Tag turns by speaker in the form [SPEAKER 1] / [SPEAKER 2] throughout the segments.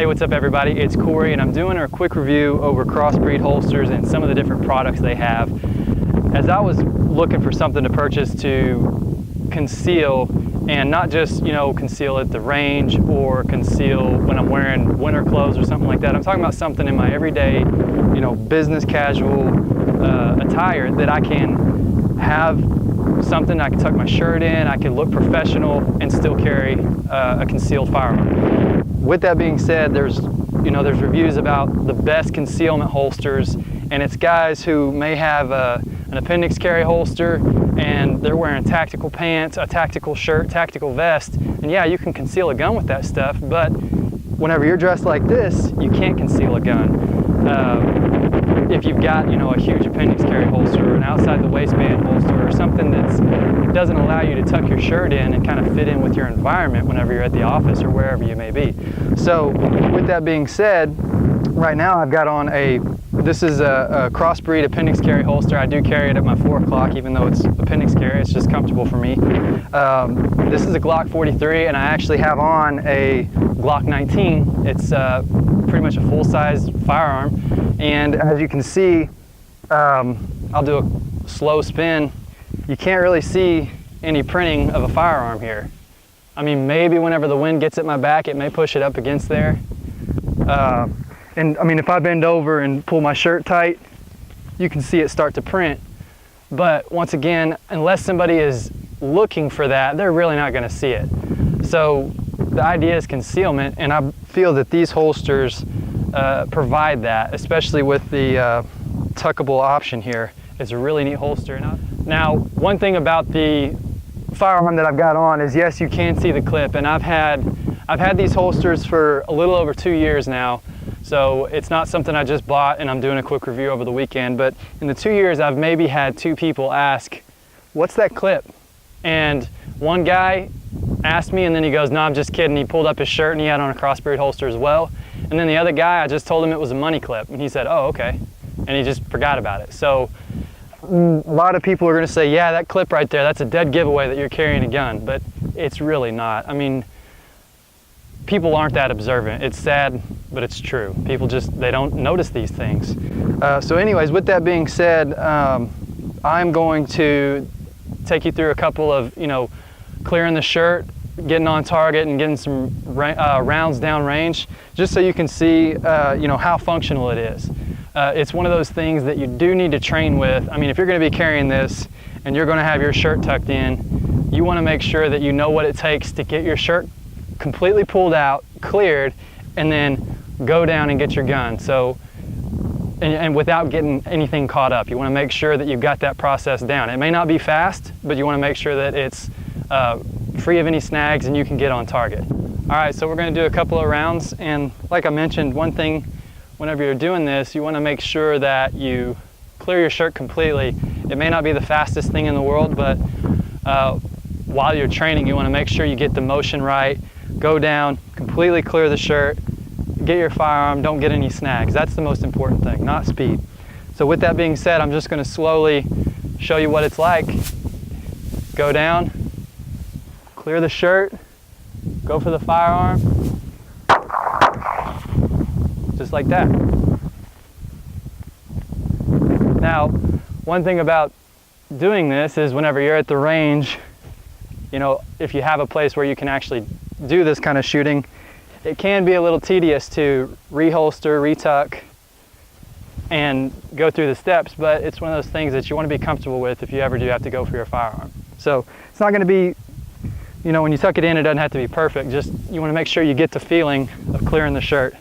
[SPEAKER 1] Hey, what's up everybody? It's Corey and I'm doing a quick review over Crossbreed holsters and some of the different products they have. As I was looking for something to purchase to conceal, and not just, conceal at the range or conceal when I'm wearing winter clothes or something like that. I'm talking about something in my everyday, business casual attire that I can have something I can tuck my shirt in, I can look professional and still carry a concealed firearm. With that being said, there's reviews about the best concealment holsters, and it's guys who may have an appendix carry holster and they're wearing tactical pants, a tactical shirt, tactical vest, and yeah, you can conceal a gun with that stuff, but whenever you're dressed like this, you can't conceal a gun. If you've got, a huge appendix carry holster or an outside the waistband holster or something that doesn't allow you to tuck your shirt in and kind of fit in with your environment whenever you're at the office or wherever you may be. So with that being said, right now I've got on this is a Crossbreed appendix carry holster. I do carry it at my 4 o'clock, even though it's appendix carry, it's just comfortable for me. This is a Glock 43 and I actually have on a Glock 19. It's pretty much a full-size firearm. And as you can see, I'll do a slow spin. You can't really see any printing of a firearm here. I mean, maybe whenever the wind gets at my back, it may push it up against there. And I mean, if I bend over and pull my shirt tight, you can see it start to print. But once again, unless somebody is looking for that, they're really not going to see it. So the idea is concealment, and I feel that these holsters provide that, especially with the tuckable option here. It's a really neat holster. Now, one thing about the firearm that I've got on is, yes, you can see the clip, and I've had these holsters for a little over 2 years now, so it's not something I just bought and I'm doing a quick review over the weekend. But in the 2 years, I've maybe had 2 people ask, "What's that clip?" And one guy asked me, and then he goes, "No, I'm just kidding." He pulled up his shirt and he had on a Crossbreed holster as well. And then the other guy, I just told him it was a money clip, and he said, "Oh, okay," and he just forgot about it. So a lot of people are going to say, "Yeah, that clip right there, that's a dead giveaway that you're carrying a gun," but it's really not. I mean, people aren't that observant. It's sad, but it's true. People they don't notice these things. So anyways, with that being said, I'm going to take you through a couple of, clearing the shirt, getting on target, and getting some rounds down range, just so you can see, how functional it is. It's one of those things that you do need to train with. I mean, if you're going to be carrying this and you're going to have your shirt tucked in, you want to make sure that you know what it takes to get your shirt completely pulled out, cleared, and then go down and get your gun. So, and without getting anything caught up, you want to make sure that you've got that process down. It may not be fast, but you want to make sure that it's free of any snags and you can get on target. All right, so we're going to do a couple of rounds, and like I mentioned, one thing whenever you're doing this, you want to make sure that you clear your shirt completely. It may not be the fastest thing in the world, but while you're training, you want to make sure you get the motion right. Go down, completely clear the shirt, get your firearm, don't get any snags. That's the most important thing, not speed. So with that being said, I'm just going to slowly show you what it's like. Go down, clear the shirt, go for the firearm, just like that. Now, one thing about doing this is whenever you're at the range, if you have a place where you can actually do this kind of shooting, it can be a little tedious to reholster, retuck, and go through the steps, but it's one of those things that you want to be comfortable with if you ever do have to go for your firearm. So it's not going to be, when you tuck it in, it doesn't have to be perfect. Just you want to make sure you get the feeling of clearing the shirt,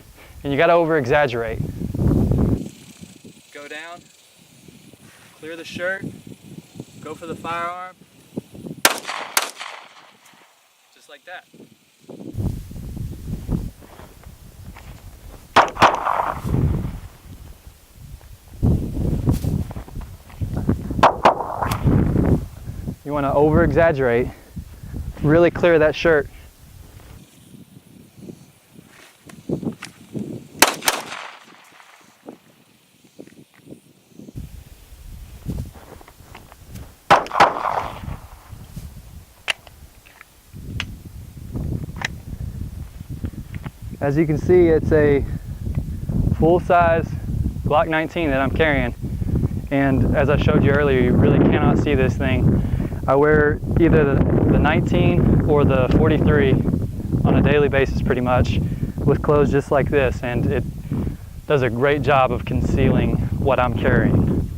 [SPEAKER 1] and you got to over-exaggerate. Go down, clear the shirt, go for the firearm, just like that. You want to over-exaggerate, really clear that shirt. As you can see, it's a full-size Glock 19 that I'm carrying. And as I showed you earlier, you really cannot see this thing. I wear either the 19 or the 43 on a daily basis pretty much, with clothes just like this, and it does a great job of concealing what I'm carrying.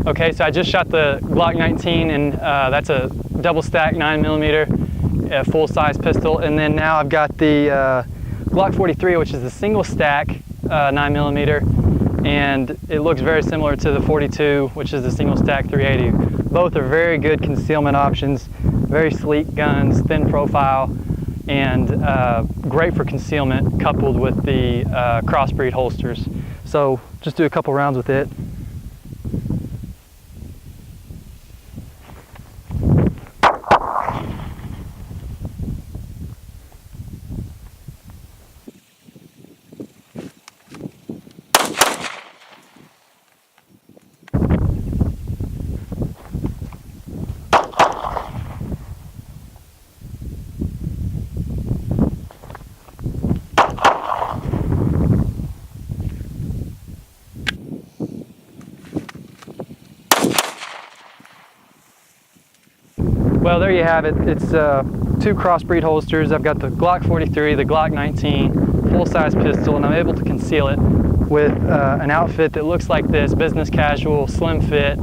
[SPEAKER 1] Okay, so I just shot the Glock 19, and that's a double stack 9mm full-size pistol, and then now I've got the Glock 43, which is the single stack 9mm, and it looks very similar to the 42, which is the single stack 380. Both are very good concealment options, very sleek guns, thin profile, and great for concealment coupled with the Crossbreed holsters. So just do a couple rounds with it. Well, there you have it. It's two Crossbreed holsters. I've got the Glock 43, the Glock 19, full-size pistol, and I'm able to conceal it with an outfit that looks like this, business casual, slim fit.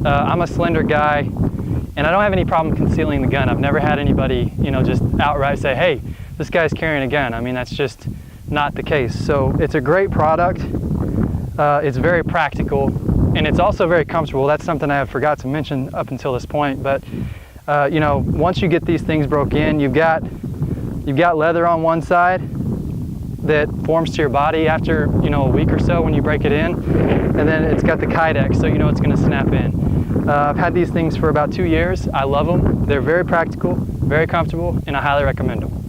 [SPEAKER 1] I'm a slender guy, and I don't have any problem concealing the gun. I've never had anybody, just outright say, hey, this guy's carrying a gun. I mean, that's just not the case. So it's a great product. It's very practical, and it's also very comfortable. That's something I forgot to mention up until this point, but once you get these things broke in, you've got leather on one side that forms to your body after a week or so when you break it in, and then it's got the Kydex, so it's going to snap in. I've had these things for about 2 years. I love them. They're very practical, very comfortable, and I highly recommend them.